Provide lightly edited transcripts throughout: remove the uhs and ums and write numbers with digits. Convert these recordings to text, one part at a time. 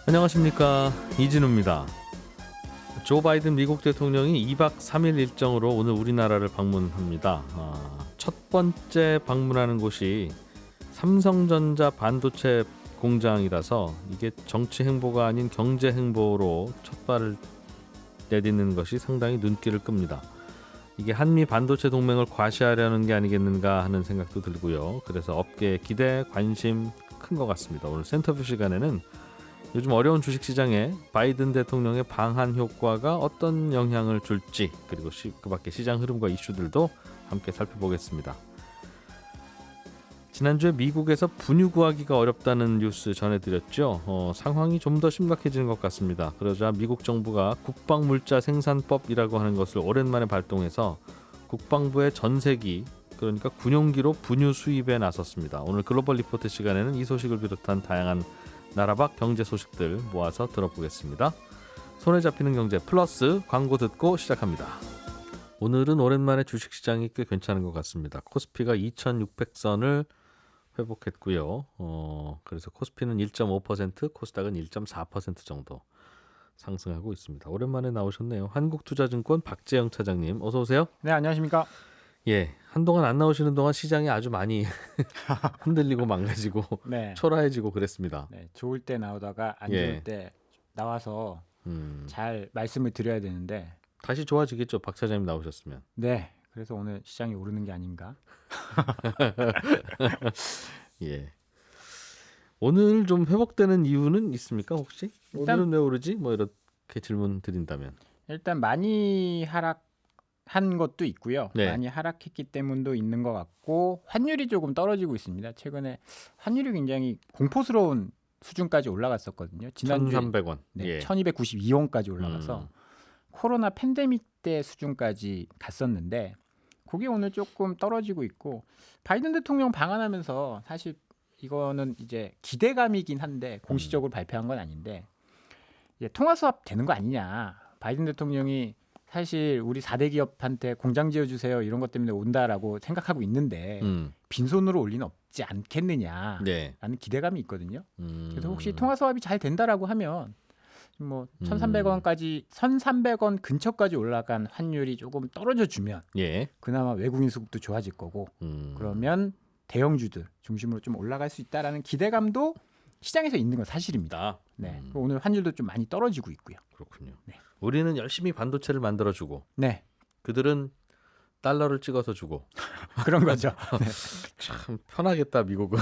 안녕하십니까, 이진우입니다. 조 바이든 미국 대통령이 2박 3일 일정으로 오늘 우리나라를 방문합니다. 첫 번째 방문하는 곳이 삼성전자 반도체 공장이라서 이게 정치 행보가 아닌 경제 행보로 첫 발을 내딛는 것이 상당히 눈길을 끕니다. 이게 한미 반도체 동맹을 과시하려는 게 아니겠는가 하는 생각도 들고요. 그래서 업계의 기대, 관심 큰 것 같습니다. 오늘 센터뷰 시간에는 요즘 어려운 주식시장에 바이든 대통령의 방한 효과가 어떤 영향을 줄지, 그리고 그 밖의 시장 흐름과 이슈들도 함께 살펴보겠습니다. 지난주에 미국에서 분유 구하기가 어렵다는 뉴스 전해드렸죠. 상황이 좀 더 심각해지는 것 같습니다. 그러자 미국 정부가 국방물자 생산법이라고 하는 것을 오랜만에 발동해서 국방부의 전세기, 그러니까 군용기로 분유 수입에 나섰습니다. 오늘 글로벌 리포트 시간에는 이 소식을 비롯한 다양한 나라 밖 경제 소식들 모아서 들어보겠습니다. 손에 잡히는 경제 플러스 광고 듣고 시작합니다. 오늘은 오랜만에 주식시장이 꽤 괜찮은 것 같습니다. 코스피가 2600선을 회복했고요. 그래서 코스피는 1.5%, 코스닥은 1.4% 정도 상승하고 있습니다. 오랜만에 나오셨네요. 한국투자증권 박재영 차장님, 어서 오세요. 네, 안녕하십니까. 예, 한동안 안 나오시는 동안 시장이 아주 많이 흔들리고 망가지고 네. 초라해지고 그랬습니다. 네, 좋을 때 나오다가 안 예. 좋을 때 나와서 잘 말씀을 드려야 되는데 다시 좋아지겠죠, 박 차장님 나오셨으면. 네, 그래서 오늘 시장이 오르는 게 아닌가. 예. 오늘 좀 회복되는 이유는 있습니까, 혹시? 일단, 오늘은 왜 오르지? 뭐 이렇게 질문 드린다면. 일단 많이 하락한 것도 있고요. 네. 많이 하락했기 때문도 있는 것 같고 환율이 조금 떨어지고 있습니다. 최근에 환율이 굉장히 공포스러운 수준까지 올라갔었거든요. 지난주에 1,300원. 네, 예. 1292원까지 올라가서 코로나 팬데믹 때 수준까지 갔었는데 그게 오늘 조금 떨어지고 있고, 바이든 대통령 방한하면서 사실 이거는 이제 기대감이긴 한데 공식적으로 발표한 건 아닌데, 이제 통화 수합 되는 거 아니냐, 바이든 대통령이 사실 우리 4대 기업한테 공장 지어주세요 이런 것 때문에 온다라고 생각하고 있는데 빈손으로 올 리는 없지 않겠느냐라는 네. 기대감이 있거든요. 그래서 혹시 통화 수합이 잘 된다라고 하면 뭐 1,300원 근처까지 올라간 환율이 조금 떨어져 주면 예. 그나마 외국인 수급도 좋아질 거고, 그러면 대형주들 중심으로 좀 올라갈 수 있다라는 기대감도 시장에서 있는 건 사실입니다. 네. 오늘 환율도 좀 많이 떨어지고 있고요. 그렇군요. 네. 우리는 열심히 반도체를 만들어주고 네. 그들은 달러를 찍어서 주고. 그런 거죠. 네. 참 편하겠다, 미국은.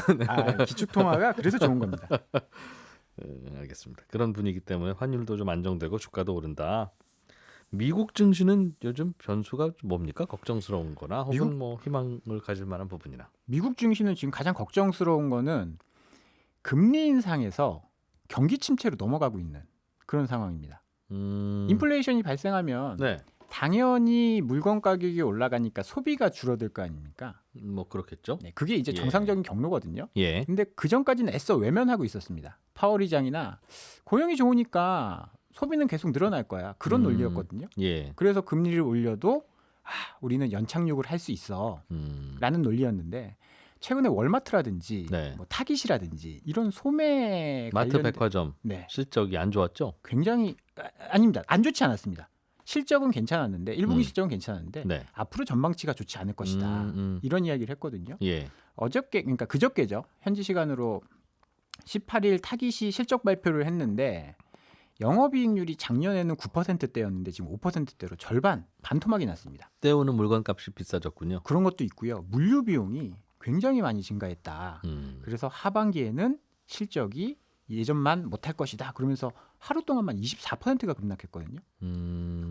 기축통화가 그래서 좋은 겁니다. 알겠습니다. 그런 분위기 때문에 환율도 좀 안정되고 주가도 오른다. 미국 증시는 요즘 변수가 뭡니까? 걱정스러운 거나 혹은 뭐 희망을 가질 만한 부분이나. 미국 증시는 지금 가장 걱정스러운 거는 금리 인상에서 경기 침체로 넘어가고 있는 그런 상황입니다. 인플레이션이 발생하면 네. 당연히 물건 가격이 올라가니까 소비가 줄어들 거 아닙니까? 뭐 그렇겠죠. 네, 그게 이제 정상적인 경로거든요. 예. 근데 그 전까지는 애써 외면하고 있었습니다. 파월 의장이나 고용이 좋으니까 소비는 계속 늘어날 거야, 그런 논리였거든요. 예. 그래서 금리를 올려도 우리는 연착륙을 할 수 있어 라는 논리였는데, 최근에 월마트라든지 네. 뭐 타깃이라든지 이런 소매 마트 백화점 네. 실적이 안 좋았죠? 굉장히 아닙니다. 안 좋지 않았습니다. 실적은 괜찮았는데 1분기 실적은 괜찮았는데 네. 앞으로 전망치가 좋지 않을 것이다. 이런 이야기를 했거든요. 예. 그러니까 그저께죠. 현지 시간으로 18일 타깃이 실적 발표를 했는데 영업이익률이 작년에는 9%대였는데 지금 5%대로 반토막이 났습니다. 때우는 물건값이 비싸졌군요. 그런 것도 있고요. 물류 비용이 굉장히 많이 증가했다. 그래서 하반기에는 실적이 예전만 못할 것이다. 그러면서 하루 동안만 24%가 급락했거든요.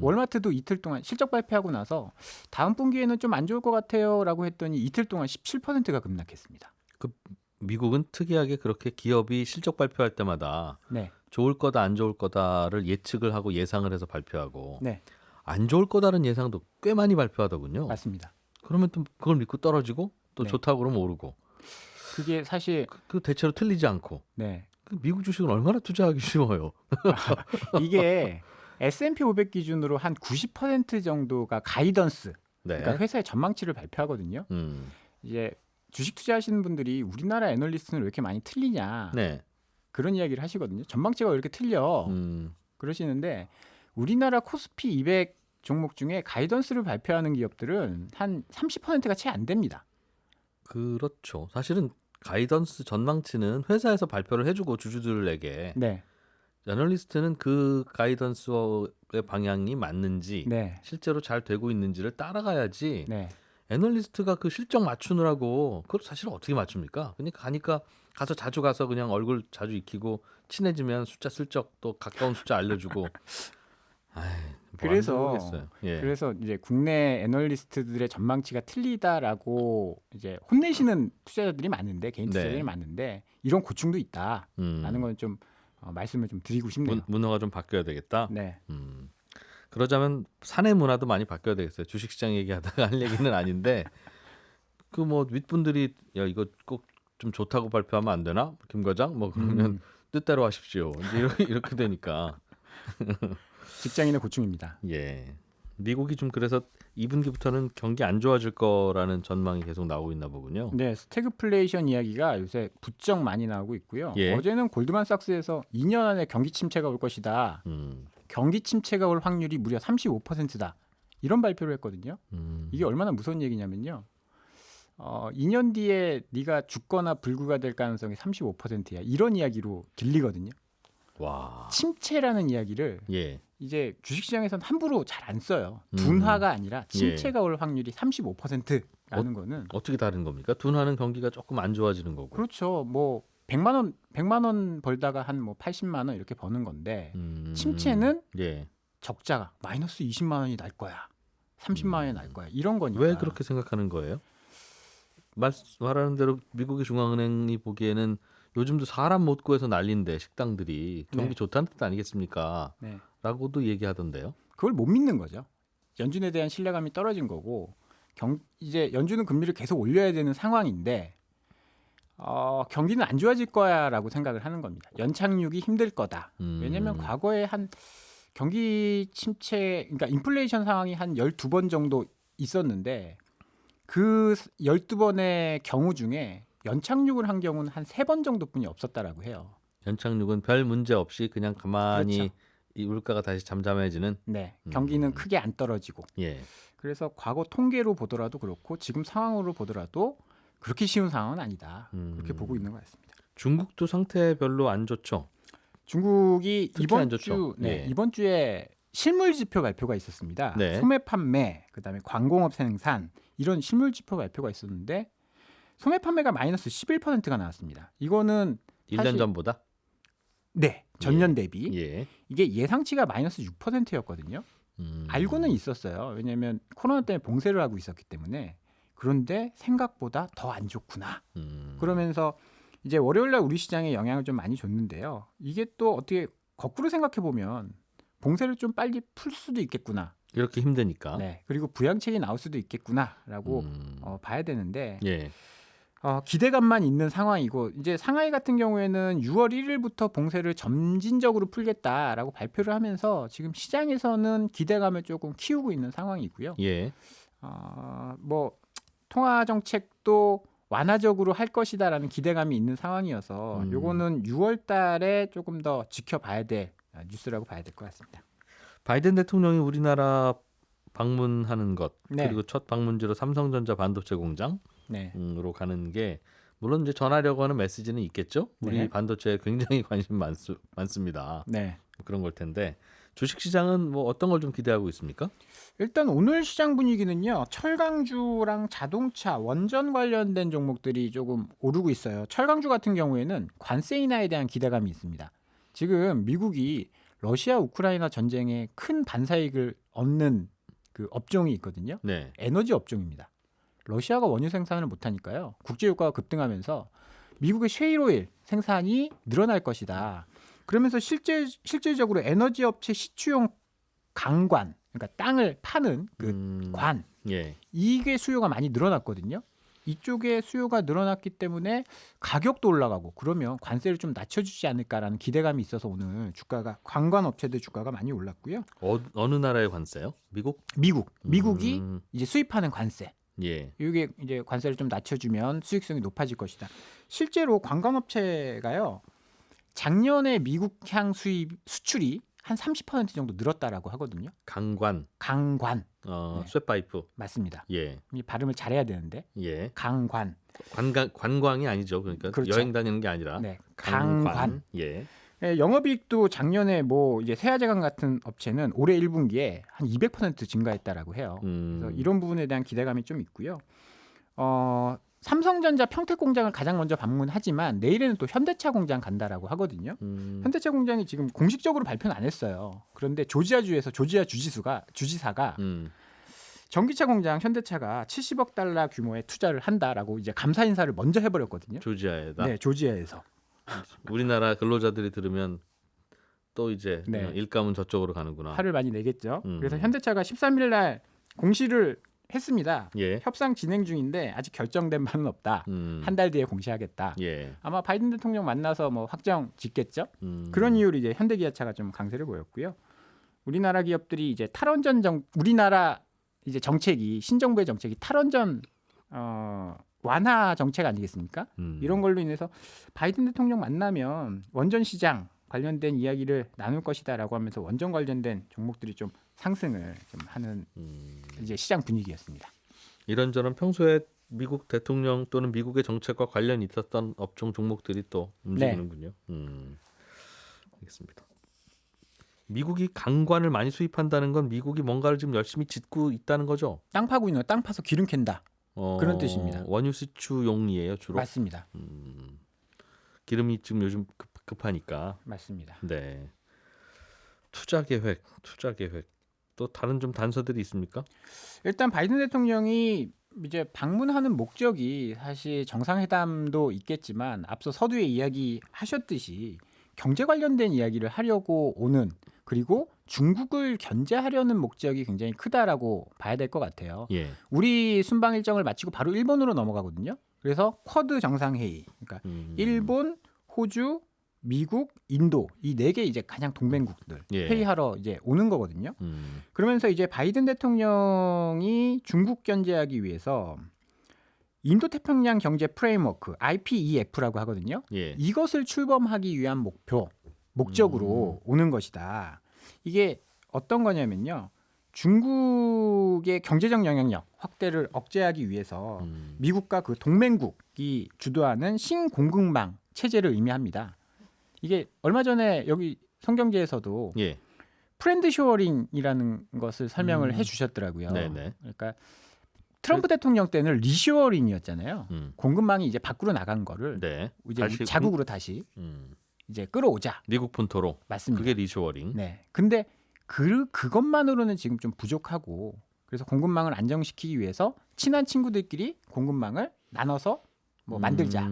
월마트도 이틀 동안 실적 발표하고 나서 다음 분기에는 좀 안 좋을 것 같아요라고 했더니 이틀 동안 17%가 급락했습니다. 미국은 특이하게 그렇게 기업이 실적 발표할 때마다 네. 좋을 거다 안 좋을 거다를 예측을 하고 예상을 해서 발표하고 네. 안 좋을 거다는 예상도 꽤 많이 발표하더군요. 맞습니다. 그러면 또 그걸 믿고 떨어지고 또 네. 좋다고 그러면 오르고. 그게 사실 그 대체로 틀리지 않고. 네. 미국 주식은 얼마나 투자하기 쉬워요. 이게 S&P 500 기준으로 한 90% 정도가 가이던스, 네. 그러니까 회사의 전망치를 발표하거든요. 이제 주식 투자하시는 분들이 우리나라 애널리스트는 왜 이렇게 많이 틀리냐. 네. 그런 이야기를 하시거든요. 전망치가 왜 이렇게 틀려? 그러시는데 우리나라 코스피 200 종목 중에 가이던스를 발표하는 기업들은 한 30%가 채 안 됩니다. 그렇죠. 사실은 가이던스 전망치는 회사에서 발표를 해주고 주주들에게 네, 애널리스트는 그 가이던스의 방향이 맞는지 네, 실제로 잘 되고 있는지를 따라가야지 네. 애널리스트가 그 실적 맞추느라고 그걸 사실 어떻게 맞춥니까? 그러니까 가서 자주 가서 그냥 얼굴 자주 익히고 친해지면 숫자 슬쩍 또 가까운 숫자 알려주고 아이, 그래서 예. 그래서 이제 국내 애널리스트들의 전망치가 틀리다라고 이제 혼내시는 투자자들이 많은데 개인 투자자들이 네. 많은데 이런 고충도 있다라는 건 좀 말씀을 좀 드리고 싶네요. 문화가 좀 바뀌어야 되겠다. 네, 그러자면 사내 문화도 많이 바뀌어야 되겠어요. 주식시장 얘기하다가 할 얘기는 아닌데 그 뭐 윗분들이 야 이거 꼭 좀 좋다고 발표하면 안 되나? 김 과장 뭐 그러면 뜻대로 하십시오. 이제 이렇게 되니까 직장인의 고충입니다. 예. 미국이 좀 그래서 2분기부터는 경기 안 좋아질 거라는 전망이 계속 나오고 있나 보군요. 네, 스태그플레이션 이야기가 요새 부쩍 많이 나오고 있고요. 예. 어제는 골드만삭스에서 2년 안에 경기 침체가 올 것이다. 경기 침체가 올 확률이 무려 35%다. 이런 발표를 했거든요. 이게 얼마나 무서운 얘기냐면요. 2년 뒤에 네가 죽거나 불구가 될 가능성이 35%야. 이런 이야기로 길리거든요. 와. 침체라는 이야기를 예. 이제 주식시장에서는 함부로 잘 안 써요. 둔화가 아니라 침체가 올 확률이 35%라는 거는 어떻게 다른 겁니까? 둔화는 경기가 조금 안 좋아지는 거고. 그렇죠. 뭐 100만 원 벌다가 한 뭐 80만 원 이렇게 버는 건데 침체는 예. 적자가 마이너스 20만 원이 날 거야. 30만 원이 날 거야. 이런 거니까. 왜 그렇게 생각하는 거예요? 말하는 대로 미국의 중앙은행이 보기에는 요즘도 사람 못 구해서 난리인데 식당들이 경기 네. 좋다는 뜻 아니겠습니까? 네. 라고도 얘기하던데요. 그걸 못 믿는 거죠. 연준에 대한 신뢰감이 떨어진 거고 이제 연준은 금리를 계속 올려야 되는 상황인데 경기는 안 좋아질 거야라고 생각을 하는 겁니다. 연착륙이 힘들 거다. 왜냐하면 과거에 한 경기 침체, 그러니까 인플레이션 상황이 한 12번 정도 있었는데 그 12번의 경우 중에 연착륙을 한 경우는 한 3번 정도뿐이 없었다라고 해요. 연착륙은 별 문제 없이 그냥 가만히 그렇죠. 이 물가가 다시 잠잠해지는. 네, 경기는 크게 안 떨어지고. 예. 그래서 과거 통계로 보더라도 그렇고 지금 상황으로 보더라도 그렇게 쉬운 상황은 아니다. 그렇게 보고 있는 것 같습니다. 중국도 상태 별로 안 좋죠. 중국이 특히 안 좋죠. 예. 이번 주에 실물 지표 발표가 있었습니다. 네. 소매 판매, 그다음에 광공업 생산 이런 실물 지표 발표가 있었는데 소매 판매가 마이너스 11%가 나왔습니다. 이거는 1년 전보다. 네, 전년 대비 예. 이게 예상치가 마이너스 6%였거든요. 알고는 있었어요. 왜냐하면 코로나 때문에 봉쇄를 하고 있었기 때문에. 그런데 생각보다 더 안 좋구나. 그러면서 이제 월요일날 우리 시장에 영향을 좀 많이 줬는데요. 이게 또 어떻게 거꾸로 생각해 보면 봉쇄를 좀 빨리 풀 수도 있겠구나. 이렇게 힘드니까. 네, 그리고 부양책이 나올 수도 있겠구나라고 봐야 되는데 예. 기대감만 있는 상황이고 이제 상하이 같은 경우에는 6월 1일부터 봉쇄를 점진적으로 풀겠다라고 발표를 하면서 지금 시장에서는 기대감을 조금 키우고 있는 상황이고요. 예. 뭐 통화 정책도 완화적으로 할 것이다라는 기대감이 있는 상황이어서 요거는 6월 달에 조금 더 지켜봐야 될 뉴스라고 봐야 될 것 같습니다. 바이든 대통령이 우리나라 방문하는 것 네. 그리고 첫 방문지로 삼성전자 반도체 공장으로 네. 가는 게 물론 이제 전하려고 하는 메시지는 있겠죠. 우리 네. 반도체에 굉장히 관심 많습니다. 네. 그런 걸 텐데 주식시장은 뭐 어떤 걸 좀 기대하고 있습니까? 일단 오늘 시장 분위기는요. 철강주랑 자동차, 원전 관련된 종목들이 조금 오르고 있어요. 철강주 같은 경우에는 관세 인하에 대한 기대감이 있습니다. 지금 미국이 러시아 우크라이나 전쟁에 큰 반사이익을 얻는 그 업종이 있거든요. 네. 에너지 업종입니다. 러시아가 원유 생산을 못하니까요. 국제 유가가 급등하면서 미국의 셰일오일 생산이 늘어날 것이다. 그러면서 실질적으로 에너지 업체 시추용 강관, 그러니까 땅을 파는 그 관, 예. 이게 수요가 많이 늘어났거든요. 이쪽에 수요가 늘어났기 때문에 가격도 올라가고 그러면 관세를 좀 낮춰주지 않을까라는 기대감이 있어서 오늘 주가가 관광 업체들 주가가 많이 올랐고요. 어느 나라의 관세요? 미국? 미국이 이제 수입하는 관세. 예. 이게 이제 관세를 좀 낮춰주면 수익성이 높아질 것이다. 실제로 관광업체가요. 작년에 미국향 수출이 한 30% 정도 늘었다라고 하거든요. 강관, 강관. 네. 쇠파이프. 맞습니다. 예, 이 발음을 잘해야 되는데 예. 강관. 관광이 아니죠. 그러니까 그렇죠. 여행 다니는 게 아니라 네. 강관. 강관. 예. 예, 영업이익도 작년에 뭐 이제 세아제강 같은 업체는 올해 1분기에 한 200% 증가했다라고 해요. 그래서 이런 부분에 대한 기대감이 좀 있고요. 삼성전자 평택 공장을 가장 먼저 방문하지만 내일에는 또 현대차 공장 간다라고 하거든요. 현대차 공장이 지금 공식적으로 발표는 안 했어요. 그런데 조지아주에서 조지아 주지사가 전기차 공장 현대차가 70억 달러 규모의 투자를 한다라고 이제 감사 인사를 먼저 해버렸거든요. 조지아에다. 네, 조지아에서. 우리나라 근로자들이 들으면 또 이제 네. 일감은 저쪽으로 가는구나. 화를 많이 내겠죠. 그래서 현대차가 13일 날 공시를 했습니다. 예. 협상 진행 중인데 아직 결정된 바는 없다. 한 달 뒤에 공시하겠다. 예. 아마 바이든 대통령 만나서 뭐 확정 짓겠죠. 그런 이유로 이제 현대기아차가 좀 강세를 보였고요. 우리나라 기업들이 이제 탈원전 우리나라 이제 정책이 신정부의 정책이 탈원전 완화 정책 아니겠습니까? 이런 걸로 인해서 바이든 대통령 만나면 원전 시장 관련된 이야기를 나눌 것이다라고 하면서 원전 관련된 종목들이 좀 상승을 좀 하는 이제 시장 분위기였습니다. 이런저런 평소에 미국 대통령 또는 미국의 정책과 관련이 있었던 업종 종목들이 또 움직이는군요. 알겠습니다. 미국이 강관을 많이 수입한다는 건 미국이 뭔가를 지금 열심히 짓고 있다는 거죠? 땅 파고 있는 땅 파서 기름 캔다. 그런 뜻입니다. 원유 수출용이에요 주로? 맞습니다. 기름이 지금 요즘 급하니까. 맞습니다. 네. 투자 계획 또 다른 좀 단서들이 있습니까? 일단 바이든 대통령이 이제 방문하는 목적이 사실 정상회담도 있겠지만 앞서 서두에 이야기하셨듯이 경제 관련된 이야기를 하려고 오는 그리고 중국을 견제하려는 목적이 굉장히 크다라고 봐야 될 것 같아요. 예. 우리 순방 일정을 마치고 바로 일본으로 넘어가거든요. 그래서 쿼드 정상회의, 그러니까 일본, 호주, 미국, 인도 이 네 개 이제 가장 동맹국들 예. 회의하러 이제 오는 거거든요. 그러면서 이제 바이든 대통령이 중국 견제하기 위해서 인도 태평양 경제 프레임워크 IPEF라고 하거든요. 예. 이것을 출범하기 위한 목적으로 오는 것이다. 이게 어떤 거냐면요. 중국의 경제적 영향력 확대를 억제하기 위해서 미국과 그 동맹국이 주도하는 신공급망 체제를 의미합니다. 이게 얼마 전에 여기 성경제에서도 예. 프렌드 쇼어링이라는 것을 설명을 해주셨더라고요. 네네. 그러니까 트럼프 대통령 때는 리쇼어링이었잖아요. 공급망이 이제 밖으로 나간 거를 네. 이제 자국으로 다시 이제 끌어오자. 미국 본토로. 맞습니다. 그게 리쇼어링. 네. 근데 그것만으로는 지금 좀 부족하고 그래서 공급망을 안정시키기 위해서 친한 친구들끼리 공급망을 나눠서 뭐 만들자.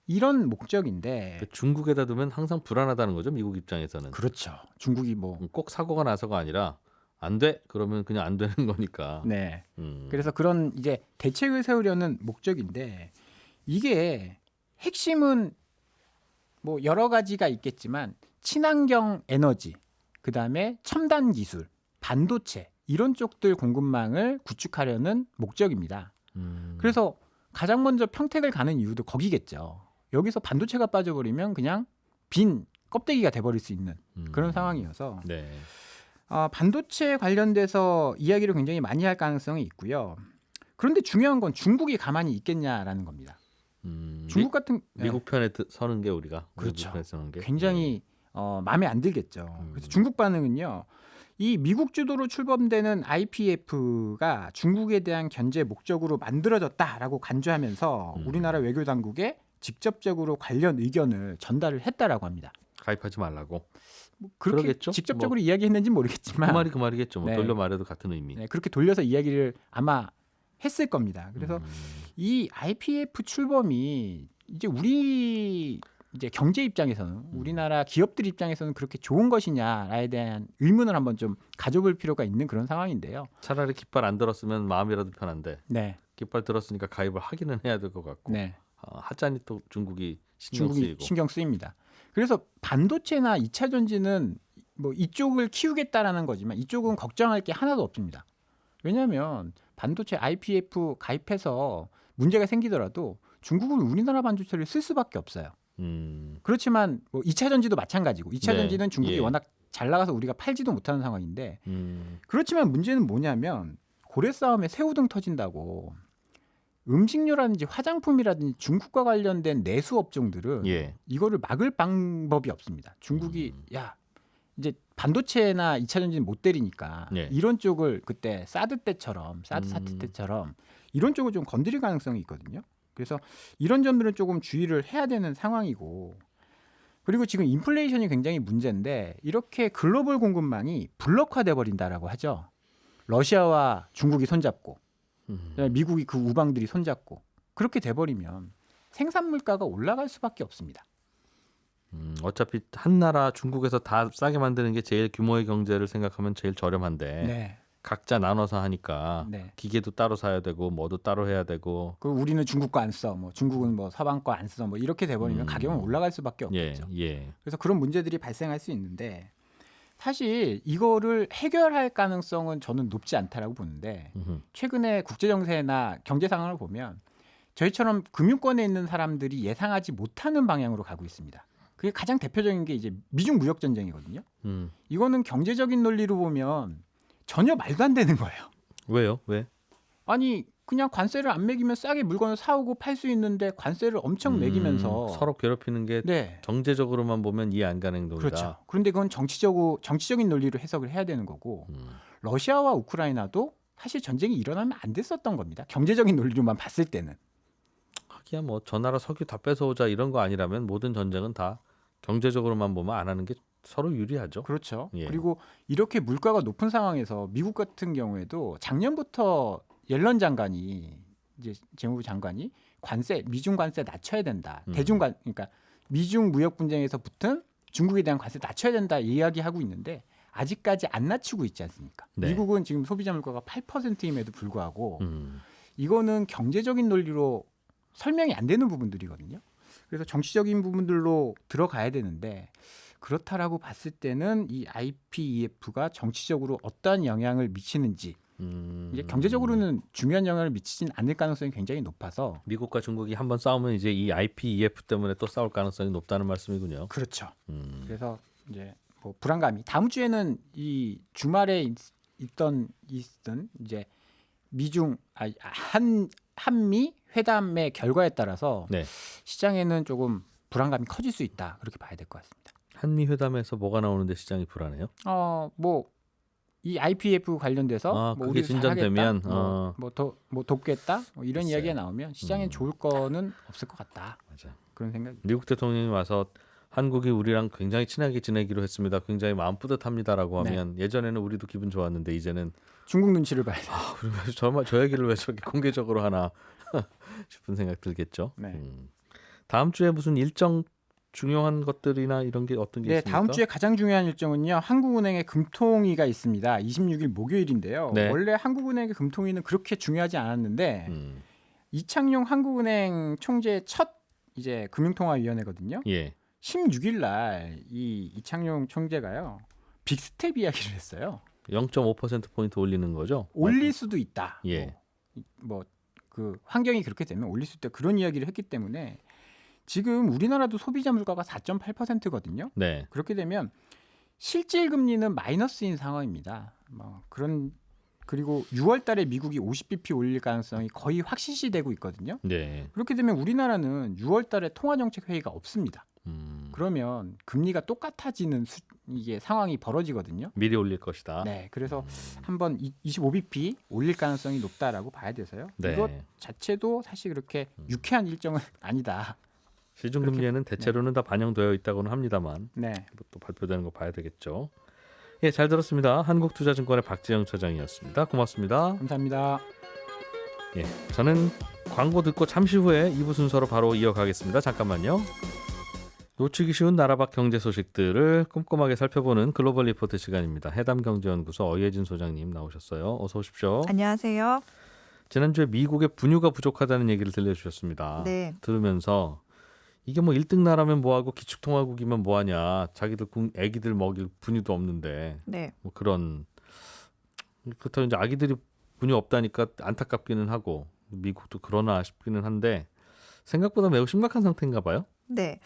이런 목적인데 중국에다 두면 항상 불안하다는 거죠. 미국 입장에서는. 그렇죠. 중국이 뭐 꼭 사고가 나서가 아니라 안 돼. 그러면 그냥 안 되는 거니까. 네. 그래서 그런 이제 대책을 세우려는 목적인데 이게 핵심은 뭐 여러 가지가 있겠지만 친환경 에너지, 그다음에 첨단 기술, 반도체 이런 쪽들 공급망을 구축하려는 목적입니다. 그래서 가장 먼저 평택을 가는 이유도 거기겠죠. 여기서 반도체가 빠져버리면 그냥 빈 껍데기가 돼버릴 수 있는 그런 상황이어서 네. 반도체 관련돼서 이야기를 굉장히 많이 할 가능성이 있고요. 그런데 중요한 건 중국이 가만히 있겠냐라는 겁니다. 중국 같은 미국 편에 서는 게 우리가 그렇죠. 미국 편에 서는 게 굉장히 마음에 안 들겠죠. 그래서 중국 반응은요. 이 미국 주도로 출범되는 IPF가 중국에 대한 견제 목적으로 만들어졌다라고 간주하면서 우리나라 외교 당국에 직접적으로 관련 의견을 전달을 했다라고 합니다. 가입하지 말라고. 뭐 그렇게 그러겠죠? 직접적으로 이야기했는지 모르겠지만 그 말이 그 말이겠죠. 뭐 네. 돌려 말해도 같은 의미. 네, 그렇게 돌려서 이야기를 아마 했을 겁니다. 그래서 이 IPF 출범이 이제 우리 이제 경제 입장에서는 우리나라 기업들 입장에서는 그렇게 좋은 것이냐에 대한 의문을 한번 좀 가져볼 필요가 있는 그런 상황인데요. 차라리 깃발 안 들었으면 마음이라도 편한데 네, 깃발 들었으니까 가입을 하기는 해야 될 것 같고 네. 하자니 또 중국이 신경 중국이 쓰이고. 신경 쓰입니다. 그래서 반도체나 2차 전지는 뭐 이쪽을 키우겠다라는 거지만 이쪽은 걱정할 게 하나도 없습니다. 왜냐하면 반도체 IPF 가입해서 문제가 생기더라도 중국은 우리나라 반도체를 쓸 수밖에 없어요. 그렇지만 뭐 2차 전지도 마찬가지고 2차 네. 전지는 중국이 예. 워낙 잘 나가서 우리가 팔지도 못하는 상황인데 그렇지만 문제는 뭐냐면 고래 싸움에 새우등 터진다고 음식료라든지 화장품이라든지 중국과 관련된 내수 업종들은 예. 이거를 막을 방법이 없습니다. 중국이 야 이제 반도체나 2차 전지는 못 때리니까 예. 이런 쪽을 그때 사드 사태 때처럼 이런 쪽을 좀 건드릴 가능성이 있거든요. 그래서 이런 점들은 조금 주의를 해야 되는 상황이고 그리고 지금 인플레이션이 굉장히 문제인데 이렇게 글로벌 공급망이 블록화돼 버린다라고 하죠. 러시아와 중국이 손잡고 미국이 그 우방들이 손잡고 그렇게 돼버리면 생산 물가가 올라갈 수밖에 없습니다. 어차피 한 나라 중국에서 다 싸게 만드는 게 제일 규모의 경제를 생각하면 제일 저렴한데 네. 각자 나눠서 하니까 네. 기계도 따로 사야 되고 뭐도 따로 해야 되고 그 우리는 중국 거 안 써, 뭐 중국은 뭐 서방 거 안 써, 뭐 이렇게 돼버리면 가격은 올라갈 수밖에 예, 없겠죠. 예. 그래서 그런 문제들이 발생할 수 있는데 사실 이거를 해결할 가능성은 저는 높지 않다라고 보는데 최근에 국제 정세나 경제 상황을 보면 저희처럼 금융권에 있는 사람들이 예상하지 못하는 방향으로 가고 있습니다. 그게 가장 대표적인 게 이제 미중 무역 전쟁이거든요. 이거는 경제적인 논리로 보면 전혀 말도 안 되는 거예요. 왜요? 왜? 아니 그냥 관세를 안 매기면 싸게 물건을 사오고 팔 수 있는데 관세를 엄청 매기면서 서로 괴롭히는 게 네. 경제적으로만 보면 이해 안 가는 행동이다. 그렇죠. 그런데 그건 정치적인 논리로 해석을 해야 되는 거고 러시아와 우크라이나도 사실 전쟁이 일어나면 안 됐었던 겁니다. 경제적인 논리로만 봤을 때는. 하기야 뭐 저 나라 석유 다 뺏어오자 이런 거 아니라면 모든 전쟁은 다 경제적으로만 보면 안 하는 게 서로 유리하죠. 그렇죠. 예. 그리고 이렇게 물가가 높은 상황에서 미국 같은 경우에도 작년부터 옐런 장관이 이제 재무부 장관이 미중 관세 낮춰야 된다. 그러니까 미중 무역 분쟁에서 붙은 중국에 대한 관세 낮춰야 된다 이야기하고 있는데 아직까지 안 낮추고 있지 않습니까? 네. 미국은 지금 소비자 물가가 8%임에도 불구하고 이거는 경제적인 논리로 설명이 안 되는 부분들이거든요. 그래서 정치적인 부분들로 들어가야 되는데 그렇다라고 봤을 때는 이 IPEF가 정치적으로 어떠한 영향을 미치는지 이제 경제적으로는 중요한 영향을 미치진 않을 가능성이 굉장히 높아서 미국과 중국이 한번 싸우면 이제 이 IPEF 때문에 또 싸울 가능성이 높다는 말씀이군요. 그렇죠. 그래서 이제 뭐 불안감이 다음 주에는 이 주말에 있던 이제 미중 한미 회담의 결과에 따라서 네. 시장에는 조금 불안감이 커질 수 있다 그렇게 봐야 될 것 같습니다. 한미 회담에서 뭐가 나오는데 시장이 불안해요? 뭐 이 IPF 관련돼서 뭐 그게 우리도 진전되면 잘하겠다, 뭐 돕겠다 뭐 이런 글쎄요. 이야기가 나오면 시장엔 좋을 거는 없을 것 같다 맞아. 그런 생각이. 미국 대통령이 와서 한국이 우리랑 굉장히 친하게 지내기로 했습니다. 굉장히 마음 뿌듯합니다라고 하면 예전에는 우리도 기분 좋았는데 이제는 중국 눈치를 봐야 돼. 우리 왜 저 얘기를 왜 저렇게 공개적으로 하나 싶은 생각 들겠죠. 네. 다음 주에 무슨 일정 중요한 것들이나 이런 게 어떤 게 네, 있습니까? 다음 주에 가장 중요한 일정은요. 한국은행의 금통위가 있습니다. 26일 목요일인데요. 네. 원래 한국은행의 금통위는 그렇게 중요하지 않았는데 이창용 한국은행 총재의 첫 이제 금융통화위원회거든요. 예. 16일 날 이 이창용 총재가요. 빅스텝 이야기를 했어요. 0.5% 포인트 올리는 거죠? 올릴 수도 있다. 예. 뭐 그 환경이 그렇게 되면 올릴 수 있다. 그런 이야기를 했기 때문에 지금 우리나라도 소비자 물가가 4.8%거든요. 네. 그렇게 되면 실질 금리는 마이너스인 상황입니다. 그리고 6월 달에 미국이 50bp 올릴 가능성이 거의 확실시되고 있거든요. 네. 그렇게 되면 우리나라는 6월 달에 통화정책 회의가 없습니다. 그러면 금리가 똑같아지는 이게 상황이 벌어지거든요. 미리 올릴 것이다. 네, 그래서 한번 25bp 올릴 가능성이 높다라고 봐야 돼서요. 네. 이것 자체도 사실 그렇게 유쾌한 일정은 아니다. 시중 금리에는 대체로는 다 반영되어 있다고는 합니다만 네, 또 발표되는 거 봐야 되겠죠. 예, 잘 들었습니다. 한국투자증권의 박지영 차장이었습니다. 고맙습니다. 감사합니다. 예, 저는 광고 듣고 잠시 후에 2부 순서로 바로 이어가겠습니다. 잠깐만요. 놓치기 쉬운 나라 밖 경제 소식들을 꼼꼼하게 살펴보는 글로벌 리포트 시간입니다. 해담경제연구소 어예진 소장님 나오셨어요. 어서 오십시오. 안녕하세요. 지난주에 미국의 분유가 부족하다는 얘기를 들려주셨습니다. 네. 들으면서 이게 뭐 1등 나라면 뭐하고 기축통화국이면 뭐하냐. 자기들 애기들 먹일 분유도 없는데 네. 뭐 그런 그렇다고 이제 아기들이 분유 없다니까 안타깝기는 하고 미국도 그러나 싶기는 한데 생각보다 매우 심각한 상태인가 봐요. 네.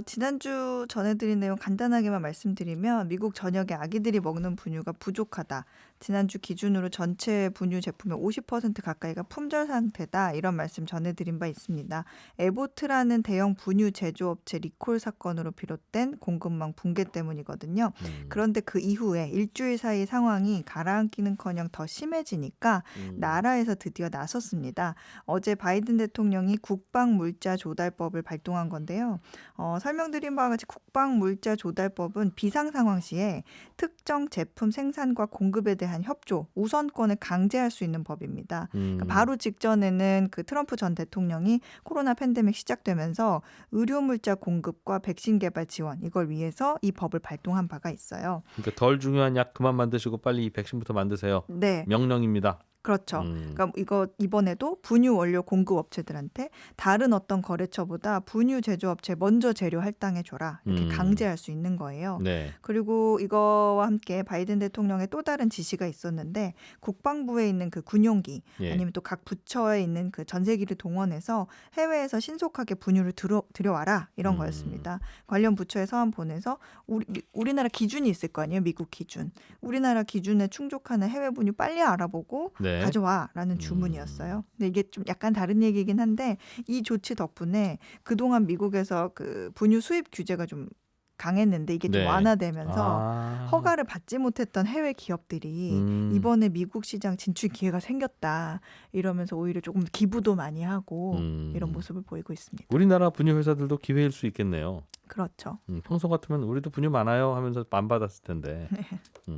지난주 전해드린 내용 간단하게만 말씀드리면 미국 전역의 아기들이 먹는 분유가 부족하다. 지난주 기준으로 전체 분유 제품의 50% 가까이가 품절 상태다. 이런 말씀 전해드린 바 있습니다. 에보트라는 대형 분유 제조업체 리콜 사건으로 비롯된 공급망 붕괴 때문이거든요. 그런데 그 이후에 일주일 사이 상황이 가라앉기는커녕 더 심해지니까 나라에서 드디어 나섰습니다. 어제 바이든 대통령이 국방물자 조달법을 발동한 건데요. 설명드린 바와 같이 국방물자 조달법은 비상 상황 시에 특정 제품 생산과 공급에 대한 협조, 우선권을 강제할 수 있는 법입니다. 그러니까 바로 직전에는 그 트럼프 전 대통령이 코로나 팬데믹 시작되면서 의료물자 공급과 백신 개발 지원 이걸 위해서 이 법을 발동한 바가 있어요. 그러니까 덜 중요한 약 그만 만드시고 빨리 이 백신부터 만드세요. 네. 명령입니다. 그렇죠. 그러니까 이번에도 분유 원료 공급 업체들한테 다른 어떤 거래처보다 분유 제조업체 먼저 재료 할당해 줘라 이렇게 강제할 수 있는 거예요. 네. 그리고 이거와 함께 바이든 대통령의 또 다른 지시가 있었는데 국방부에 있는 그 군용기 예. 아니면 또 각 부처에 있는 그 전세기를 동원해서 해외에서 신속하게 분유를 들여와라 이런 거였습니다. 관련 부처에 서한 보내서 우리나라 기준이 있을 거 아니에요. 미국 기준. 우리나라 기준에 충족하는 해외 분유 빨리 알아보고 네. 가져와라는 주문이었어요. 근데 이게 좀 약간 다른 얘기긴 한데 이 조치 덕분에 그동안 미국에서 그 분유 수입 규제가 좀 강했는데 이게 좀 네. 완화되면서 허가를 받지 못했던 해외 기업들이 이번에 미국 시장 진출 기회가 생겼다 이러면서 오히려 조금 기부도 많이 하고 이런 모습을 보이고 있습니다. 우리나라 분유 회사들도 기회일 수 있겠네요. 그렇죠. 평소 같으면 우리도 분유 많아요 하면서 안 받았을 텐데. 네.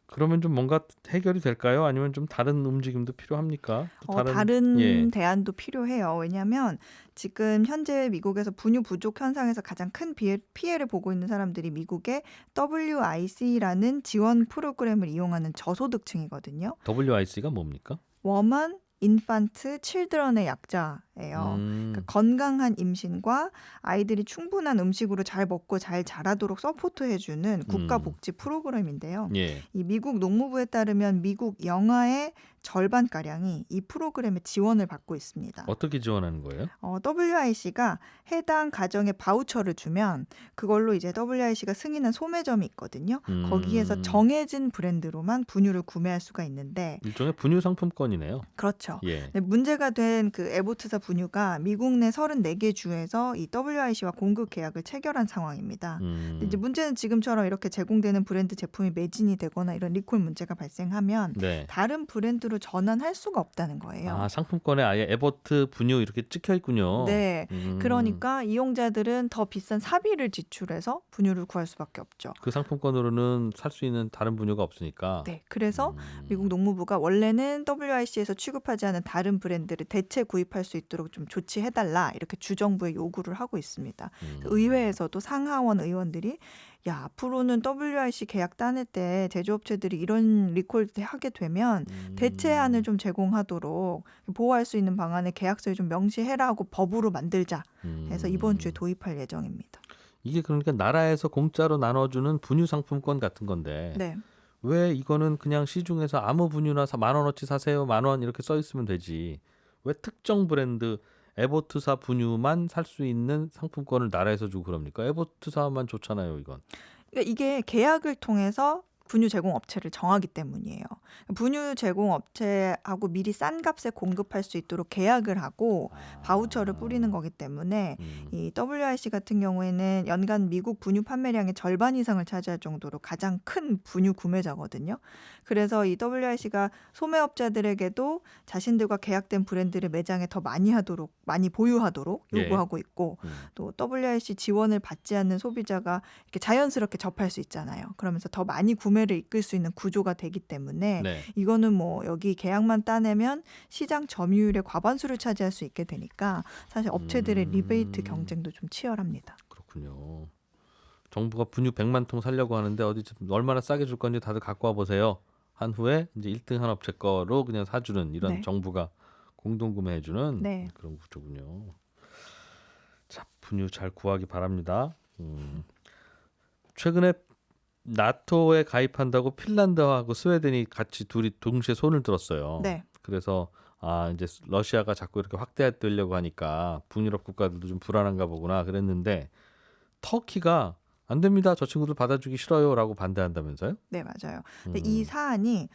그러면 좀 뭔가 해결이 될까요? 아니면 좀 다른 움직임도 필요합니까? 또 다른 예. 대안도 필요해요. 왜냐하면 지금 현재 미국에서 분유 부족 현상에서 가장 큰 피해를 보고 있는 사람들이 미국의 WIC라는 지원 프로그램을 이용하는 저소득층이거든요. WIC가 뭡니까? 워먼 인판트 칠드런의 약자예요. 그러니까 건강한 임신과 아이들이 충분한 음식으로 잘 먹고 잘 자라도록 서포트해주는 국가복지 프로그램인데요. 예. 이 미국 농무부에 따르면 미국 영아의 절반가량이 이 프로그램의 지원을 받고 있습니다. 어떻게 지원하는 거예요? WIC가 해당 가정에 바우처를 주면 그걸로 이제 WIC가 승인한 소매점이 있거든요. 거기에서 정해진 브랜드로만 분유를 구매할 수가 있는데 일종의 분유 상품권이네요. 그렇죠. 예. 네, 문제가 된 그 에보트사 분유가 미국 내 34개 주에서 이 WIC와 공급 계약을 체결한 상황입니다. 근데 이제 문제는 지금처럼 이렇게 제공되는 브랜드 제품이 매진이 되거나 이런 리콜 문제가 발생하면 네. 다른 브랜드로 전환할 수가 없다는 거예요. 아, 상품권에 아예 에버트 분유 이렇게 찍혀 있군요. 네. 그러니까 이용자들은 더 비싼 사비를 지출해서 분유를 구할 수밖에 없죠. 그 상품권으로는 살 수 있는 다른 분유가 없으니까. 네. 그래서 미국 농무부가 원래는 WIC에서 취급하지 않은 다른 브랜드를 대체 구입할 수 있도록 좀 조치해달라 이렇게 주정부에 요구를 하고 있습니다. 의회에서도 상하원 의원들이 야 앞으로는 WIC 계약 따낼 때 제조업체들이 이런 리콜 하게 되면 대체안을 좀 제공하도록 보호할 수 있는 방안을 계약서에 좀 명시해라고 법으로 만들자 해서 이번 주에 도입할 예정입니다. 이게 그러니까 나라에서 공짜로 나눠주는 분유 상품권 같은 건데 네. 왜 이거는 그냥 시중에서 아무 분유나 10,000원어치 사세요 10,000원 이렇게 써 있으면 되지 왜 특정 브랜드 에보트사 분유만 살 수 있는 상품권을 나라에서 주고 그럽니까? 에보트사만 좋잖아요 이건. 그러니까 이게 계약을 통해서 분유 제공 업체를 정하기 때문이에요. 분유 제공 업체하고 미리 싼 값에 공급할 수 있도록 계약을 하고 바우처를 뿌리는 거기 때문에 이 WIC 같은 경우에는 연간 미국 분유 판매량의 절반 이상을 차지할 정도로 가장 큰 분유 구매자거든요. 그래서 이 WIC가 소매업자들에게도 자신들과 계약된 브랜드를 매장에 더 많이 보유하도록 요구하고 있고 또 WIC 지원을 받지 않는 소비자가 이렇게 자연스럽게 접할 수 있잖아요. 그러면서 더 많이 구매를 이끌 수 있는 구조가 되기 때문에 네. 이거는 뭐 여기 계약만 따내면 시장 점유율의 과반수를 차지할 수 있게 되니까 사실 업체들의 리베이트 경쟁도 좀 치열합니다. 그렇군요. 정부가 분유 100만 통 살려고 하는데 어디 좀 얼마나 싸게 줄 건지 다들 갖고 와 보세요. 한 후에 이제 1등한 업체 거로 그냥 사주는 이런 네. 정부가 공동 구매해주는 네. 그런 구조군요. 자, 분유 잘 구하기 바랍니다. 최근에 나토에 가입한다고 핀란드하고 스웨덴이 같이 둘이 동시에 손을 들었어요. 네. 그래서 이제 러시아가 자꾸 이렇게 확대되려고 하니까 북유럽 국가들도 좀 불안한가 보구나 그랬는데 터키가 안 됩니다. 저 친구들 받아주기 싫어요라고 반대한다면서요? 네, 맞아요. 근데 이 사안이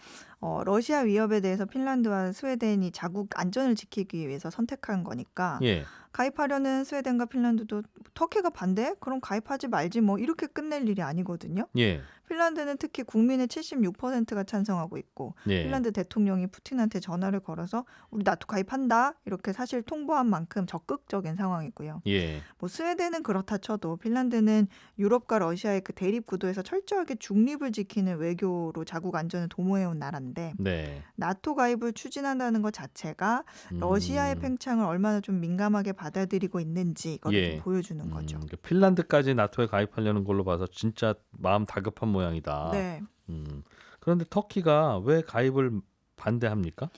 러시아 위협에 대해서 핀란드와 스웨덴이 자국 안전을 지키기 위해서 선택한 거니까 예. 가입하려는 스웨덴과 핀란드도 터키가 반대? 그럼 가입하지 말지 뭐 이렇게 끝낼 일이 아니거든요. 예. 핀란드는 특히 국민의 76%가 찬성하고 있고 예. 핀란드 대통령이 푸틴한테 전화를 걸어서 우리 나토 가입한다 이렇게 사실 통보한 만큼 적극적인 상황이고요. 예. 뭐 스웨덴은 그렇다 쳐도 핀란드는 유럽과 러시아의 그 대립 구도에서 철저하게 중립을 지키는 외교로 자국 안전을 도모해온 나라인데 네. 나토 가입을 추진한다는 것 자체가 러시아의 팽창을 얼마나 좀 민감하게 받아들이고 있는지 이걸 예. 좀 보여주는 거죠. 그러니까 핀란드까지 나토에 가입하려는 걸로 봐서 진짜 마음 다급한 모양이다. 네. 그런데 터키가 왜 가입을 반대합니까?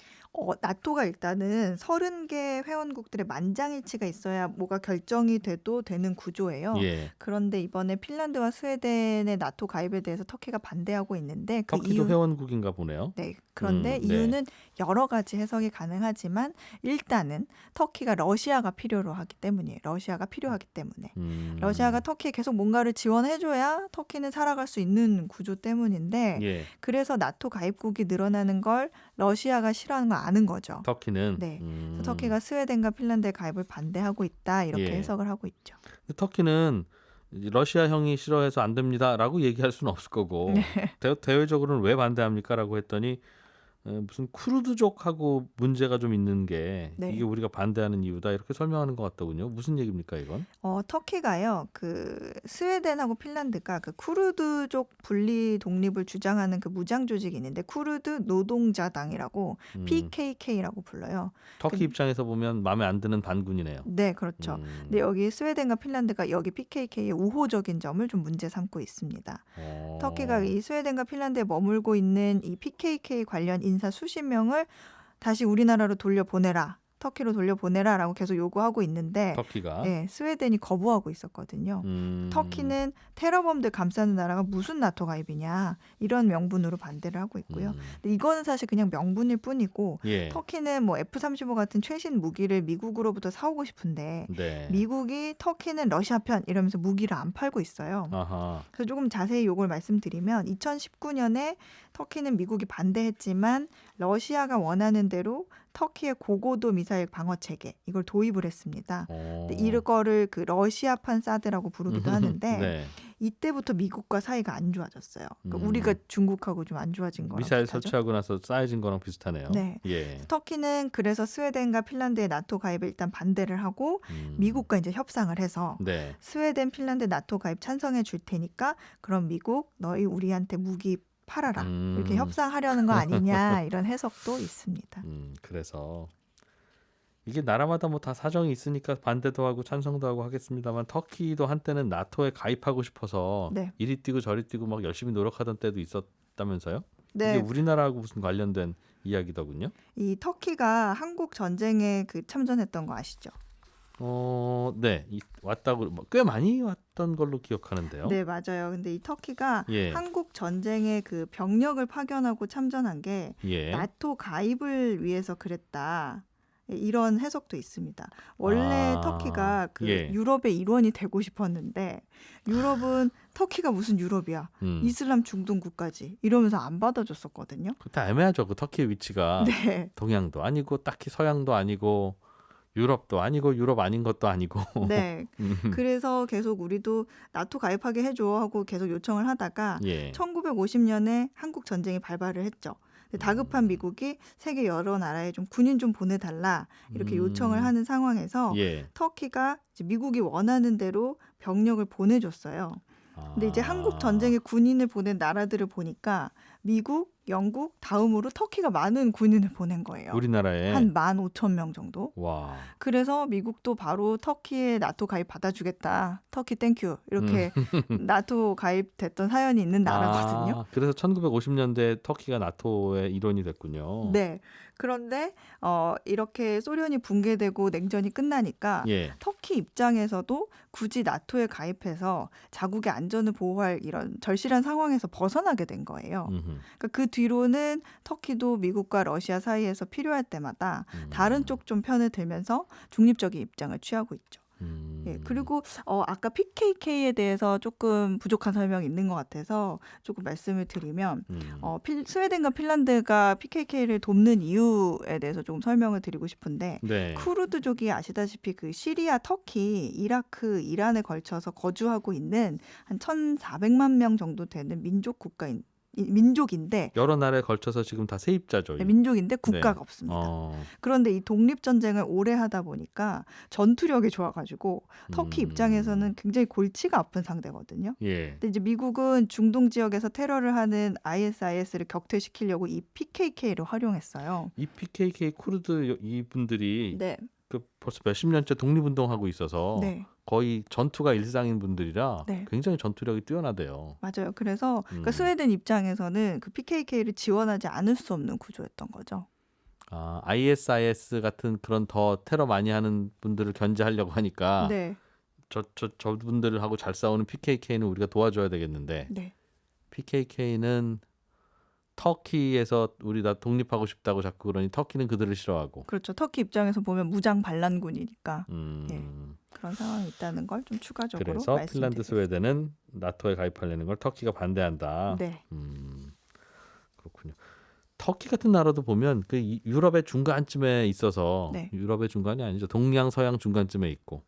나토가 일단은 30개 회원국들의 만장일치가 있어야 뭐가 결정이 돼도 되는 구조예요. 예. 그런데 이번에 핀란드와 스웨덴의 나토 가입에 대해서 터키가 반대하고 있는데 그 터키도 이유 회원국인가 보네요. 네. 그런데 네. 이유는 여러 가지 해석이 가능하지만 일단은 터키가 러시아가 필요로 하기 때문이에요. 러시아가 필요하기 때문에. 러시아가 터키에 계속 뭔가를 지원해줘야 터키는 살아갈 수 있는 구조 때문인데 예. 그래서 나토 가입국이 늘어나는 걸 러시아가 싫어하는 걸 아는 거죠. 터키는 네. 그래서 터키가 스웨덴과 핀란드의 가입을 반대하고 있다 이렇게 예. 해석을 하고 있죠. 근데 터키는 이제 러시아형이 싫어해서 안 됩니다라고 얘기할 수는 없을 거고 네. 대외적으로는 왜 반대합니까라고 했더니 무슨 쿠르드족하고 문제가 좀 있는 게 네. 이게 우리가 반대하는 이유다 이렇게 설명하는 것 같더군요. 무슨 얘기입니까 이건? 터키가요. 그 스웨덴하고 핀란드가 그 쿠르드족 분리 독립을 주장하는 그 무장 조직이 있는데 쿠르드 노동자당이라고 PKK라고 불러요. 터키 입장에서 보면 마음에 안 드는 반군이네요. 네, 그렇죠. 근데 여기 스웨덴과 핀란드가 여기 PKK의 우호적인 점을 좀 문제 삼고 있습니다. 터키가 이 스웨덴과 핀란드에 머물고 있는 이 PKK 관련 인사 수십 명을 다시 우리나라로 돌려보내라. 터키로 돌려보내라라고 계속 요구하고 있는데 터키가 네, 스웨덴이 거부하고 있었거든요. 터키는 테러범들 감싸는 나라가 무슨 나토 가입이냐 이런 명분으로 반대를 하고 있고요. 근데 이거는 사실 그냥 명분일 뿐이고 예. 터키는 뭐 F-35 같은 최신 무기를 미국으로부터 사오고 싶은데 네. 미국이 터키는 러시아 편 이러면서 무기를 안 팔고 있어요. 아하. 그래서 조금 자세히 요걸 말씀드리면 2019년에 터키는 미국이 반대했지만 러시아가 원하는 대로 터키의 고고도 미사일 방어 체계 이걸 도입을 했습니다. 근데 이거를 그 러시아판 사드라고 부르기도 하는데 네. 이때부터 미국과 사이가 안 좋아졌어요. 그러니까 우리가 중국하고 좀 안 좋아진 거랑 미사일 비슷하죠? 설치하고 나서 쌓여진 거랑 비슷하네요. 네. 예. 터키는 그래서 스웨덴과 핀란드의 나토 가입을 일단 반대를 하고 미국과 이제 협상을 해서 네. 스웨덴, 핀란드 나토 가입 찬성해 줄 테니까 그럼 미국 너희 우리한테 무기 팔아라 이렇게 협상하려는 거 아니냐 이런 해석도 있습니다. 그래서 이게 나라마다 뭐 다 사정이 있으니까 반대도 하고 찬성도 하고 하겠습니다만 터키도 한때는 나토에 가입하고 싶어서 네. 이리 뛰고 저리 뛰고 막 열심히 노력하던 때도 있었다면서요? 네, 이게 우리나라하고 무슨 관련된 이야기더군요. 이 터키가 한국 전쟁에 그 참전했던 거 아시죠? 네. 왔다고 꽤 많이 왔던 걸로 기억하는데요. 네, 맞아요. 근데 이 터키가 예. 한국 전쟁에 그 병력을 파견하고 참전한 게 예. 나토 가입을 위해서 그랬다. 이런 해석도 있습니다. 원래 터키가 그 예. 유럽의 일원이 되고 싶었는데 유럽은 터키가 무슨 유럽이야. 이슬람 중동 국가지. 이러면서 안 받아줬었거든요. 다 애매하죠. 그 터키의 위치가 네. 동양도 아니고 딱히 서양도 아니고 유럽도 아니고 유럽 아닌 것도 아니고. 네. 그래서 계속 우리도 나토 가입하게 해줘 하고 계속 요청을 하다가 예. 1950년에 한국 전쟁이 발발을 했죠. 다급한 미국이 세계 여러 나라에 좀 군인 좀 보내달라 이렇게 요청을 하는 상황에서 예. 터키가 이제 미국이 원하는 대로 병력을 보내줬어요. 근데 이제 한국 전쟁에 군인을 보낸 나라들을 보니까 미국, 영국 다음으로 터키가 많은 군인을 보낸 거예요. 우리나라에 한 15,000명 정도. 와. 그래서 미국도 바로 터키에 나토 가입 받아주겠다. 터키 땡큐. 이렇게 나토 가입됐던 사연이 있는 나라거든요. 그래서 1950년대 터키가 나토의 일원이 됐군요. 네. 그런데 이렇게 소련이 붕괴되고 냉전이 끝나니까 예. 터키 입장에서도 굳이 나토에 가입해서 자국의 안전을 보호할 이런 절실한 상황에서 벗어나게 된 거예요. 그러니까 그 뒤로는 터키도 미국과 러시아 사이에서 필요할 때마다 다른 쪽 좀 편을 들면서 중립적인 입장을 취하고 있죠. 예, 그리고 아까 PKK에 대해서 조금 부족한 설명이 있는 것 같아서 조금 말씀을 드리면 스웨덴과 핀란드가 PKK를 돕는 이유에 대해서 조금 설명을 드리고 싶은데 네. 쿠르드족이 아시다시피 그 시리아, 터키, 이라크, 이란에 걸쳐서 거주하고 있는 한 1,400만 명 정도 되는 민족인데 여러 나라에 걸쳐서 지금 다 세입자죠. 민족인데 국가가 없습니다. 그런데 이 독립전쟁을 오래 하다 보니까 전투력이 좋아가지고 터키 입장에서는 굉장히 골치가 아픈 상대거든요. 예. 근데 이제 미국은 중동 지역에서 테러를 하는 ISIS를 격퇴시키려고 이 PKK를 활용했어요. 이 PKK 쿠르드 이분들이 네. 그 벌써 몇십 년째 독립운동하고 있어서 네. 거의 전투가 일상인 분들이라 네. 굉장히 전투력이 뛰어나대요. 맞아요. 그래서 그러니까 스웨덴 입장에서는 그 PKK를 지원하지 않을 수 없는 구조였던 거죠. ISIS 같은 그런 더 테러 많이 하는 분들을 견제하려고 하니까 네. 저분들하고 잘 싸우는 PKK는 우리가 도와줘야 되겠는데 네. PKK는 터키에서 우리 다 독립하고 싶다고 자꾸 그러니 터키는 그들을 싫어하고. 그렇죠. 터키 입장에서 보면 무장 반란군이니까 예, 음. 그런 상황이 있다는 걸 좀 추가적으로 그래서 핀란드, 말씀드리겠습니다. 스웨덴은 나토에 가입하려는 걸 터키가 반대한다. 네. 그렇군요. 터키 같은 나라도 보면 그 유럽의 중간쯤에 있어서 네. 유럽의 중간이 아니죠. 동양 서양 중간쯤에 있고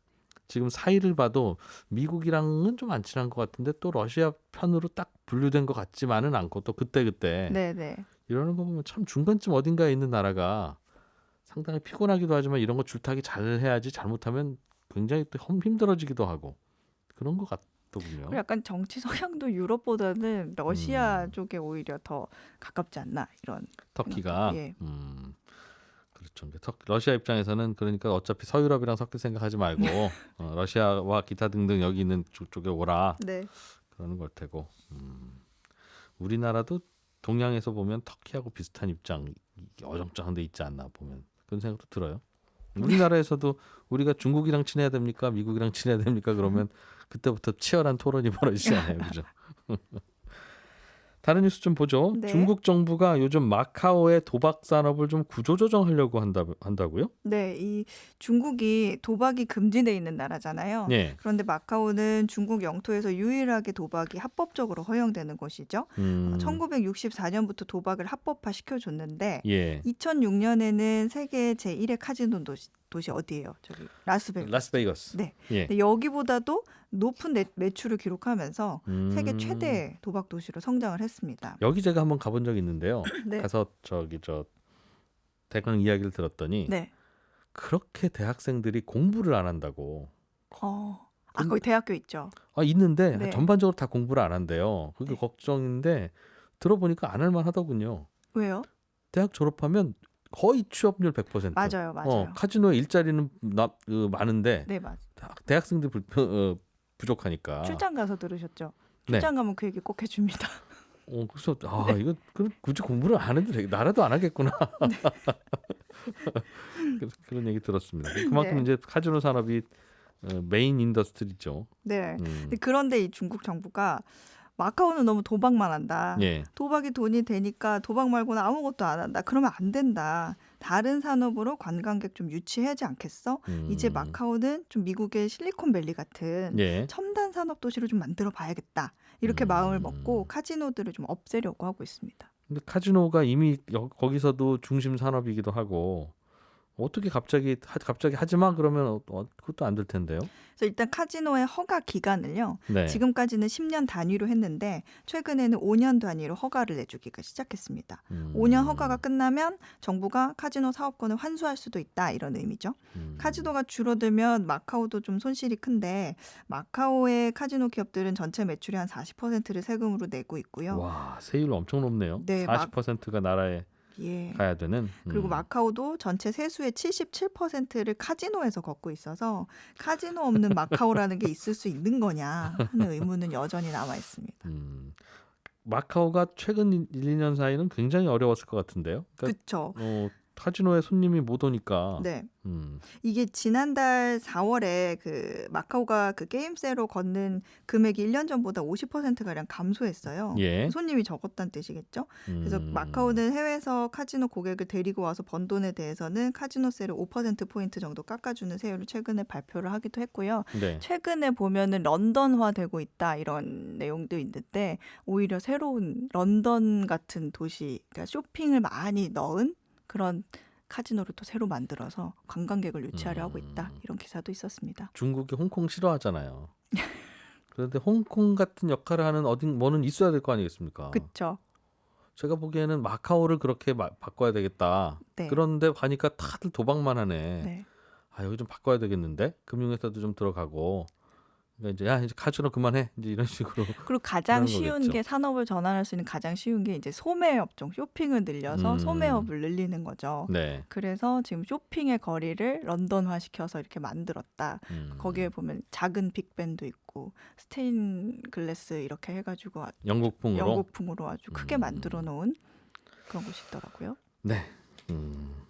지금 사이를 봐도 미국이랑은 좀 안 친한 것 같은데 또 러시아 편으로 딱 분류된 것 같지만은 않고 또 그때 네, 네. 이러는 거 보면 참 중간쯤 어딘가에 있는 나라가 상당히 피곤하기도 하지만 이런 거 줄타기 잘 해야지 잘못하면 굉장히 또 힘들어지기도 하고 그런 것 같더군요. 그리고 약간 정치 성향도 유럽보다는 러시아 쪽에 오히려 더 가깝지 않나 이런 터키가 생각도, 예. 그렇죠. 러시아 입장에서는 그러니까 어차피 서유럽이랑 섞일 생각하지 말고 러시아와 기타 등등 여기 있는 쪽에 오라 네. 그러는 걸 테고 우리나라도 동양에서 보면 터키하고 비슷한 입장 어정쩡한 데 있지 않나 보면 그런 생각도 들어요. 우리나라에서도 우리가 중국이랑 친해야 됩니까? 미국이랑 친해야 됩니까? 그러면 그때부터 치열한 토론이 벌어지잖아요. 그죠? 다른 뉴스 좀 보죠. 네. 중국 정부가 요즘 마카오의 도박 산업을 좀 구조조정하려고 한다고요? 네, 이 중국이 도박이 금지돼 있는 나라잖아요. 네. 그런데 마카오는 중국 영토에서 유일하게 도박이 합법적으로 허용되는 곳이죠. 1964년부터 도박을 합법화 시켜줬는데 예. 2006년에는 세계 제1의 카지노 도시 어디예요? 저기 라스베가스. 라스베이거스. 네. 예. 근데 여기보다도 높은 매출을 기록하면서 세계 최대 도박 도시로 성장을 했습니다. 여기 제가 한번 가본 적이 있는데요. 네. 가서 대강 이야기를 들었더니 네. 그렇게 대학생들이 공부를 안 한다고. 거기 대학교 있죠. 있는데 네. 전반적으로 다 공부를 안 한대요. 그게 네. 걱정인데 들어보니까 안 할 만하더군요. 왜요? 대학 졸업하면 거의 취업률 100%. 맞아요. 카지노에 일자리는 많은데 네, 맞아요. 대학생들 부족하니까. 출장 가서 들으셨죠? 네. 출장 가면 그 얘기 꼭 해줍니다. 그래서 이거 굳이 공부를 안 해도 나라도 안 하겠구나. 그런 얘기 들었습니다. 그만큼 네. 이제 카지노 산업이 메인 인더스트리죠. 네. 근데 그런데 이 중국 정부가 마카오는 너무 도박만 한다. 예. 도박이 돈이 되니까 도박 말고는 아무것도 안 한다. 그러면 안 된다. 다른 산업으로 관광객 좀 유치하지 않겠어? 이제 마카오는 좀 미국의 실리콘밸리 같은 예. 첨단 산업 도시를 좀 만들어 봐야겠다. 이렇게 마음을 먹고 카지노들을 좀 없애려고 하고 있습니다. 근데 카지노가 이미 거기서도 중심 산업이기도 하고 어떻게 갑자기 하지 마 그러면 그것도 안 될 텐데요. 그래서 일단 카지노의 허가 기간을요. 네. 지금까지는 10년 단위로 했는데 최근에는 5년 단위로 허가를 내주기가 시작했습니다. 5년 허가가 끝나면 정부가 카지노 사업권을 환수할 수도 있다 이런 의미죠. 카지노가 줄어들면 마카오도 좀 손실이 큰데 마카오의 카지노 기업들은 전체 매출의 한 40%를 세금으로 내고 있고요. 와, 세율 엄청 높네요. 네, 40%가 나라에 예. 가야 되는. 그리고 마카오도 전체 세수의 77%를 카지노에서 걷고 있어서 카지노 없는 마카오라는 게 있을 수 있는 거냐 하는 의문은 여전히 남아 있습니다. 마카오가 최근 1, 2년 사이는 굉장히 어려웠을 것 같은데요. 그러니까 그렇죠. 카지노에 손님이 못 오니까. 네. 음. 이게 지난달 4월에 그 마카오가 그 게임세로 걷는 금액이 1년 전보다 50%가량 감소했어요. 예. 손님이 적었다는 뜻이겠죠. 그래서 마카오는 해외에서 카지노 고객을 데리고 와서 번 돈에 대해서는 카지노세를 5%포인트 정도 깎아주는 세율을 최근에 발표를 하기도 했고요. 네. 최근에 보면은 런던화되고 있다 이런 내용도 있는데 오히려 새로운 런던 같은 도시, 그러니까 쇼핑을 많이 넣은 그런 카지노를 또 새로 만들어서 관광객을 유치하려 하고 있다 이런 기사도 있었습니다. 중국이 홍콩 싫어하잖아요. 그런데 홍콩 같은 역할을 하는 뭐는 있어야 될 거 아니겠습니까? 그렇죠. 제가 보기에는 마카오를 그렇게 바꿔야 되겠다. 네. 그런데 가니까 다들 도박만 하네. 네. 아, 여기 좀 바꿔야 되겠는데? 금융회사도 좀 들어가고. 그러니까 이제 카지노 그만해. 이제 이런 식으로. 그리고 가장 그런 쉬운 거겠죠. 게 산업을 전환할 수 있는 가장 쉬운 게 이제 소매 업종, 쇼핑을 늘려서 소매업을 늘리는 거죠. 네. 그래서 지금 쇼핑의 거리를 런던화 시켜서 이렇게 만들었다. 거기에 보면 작은 빅벤도 있고 스테인 글래스 이렇게 해가지고 영국풍으로 아주 크게 만들어 놓은 그런 곳이 있더라고요. 네.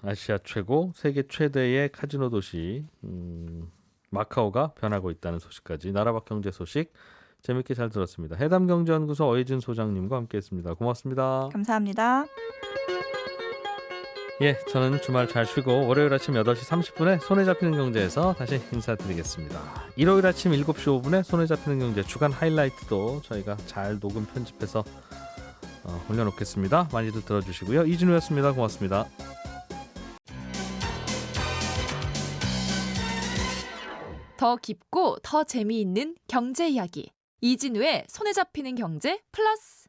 아시아 최고, 세계 최대의 카지노 도시 마카오가 변하고 있다는 소식까지 나라밖 경제 소식 재밌게 잘 들었습니다. 해담경제연구소 어혜진 소장님과 함께했습니다. 고맙습니다. 감사합니다. 예, 저는 주말 잘 쉬고 월요일 아침 8시 30분에 손에 잡히는 경제에서 다시 인사드리겠습니다. 일요일 아침 7시 5분에 손에 잡히는 경제 주간 하이라이트도 저희가 잘 녹음 편집해서 올려놓겠습니다. 많이들 들어주시고요. 이진우였습니다. 고맙습니다. 더 깊고 더 재미있는 경제 이야기. 이진우의 손에 잡히는 경제 플러스.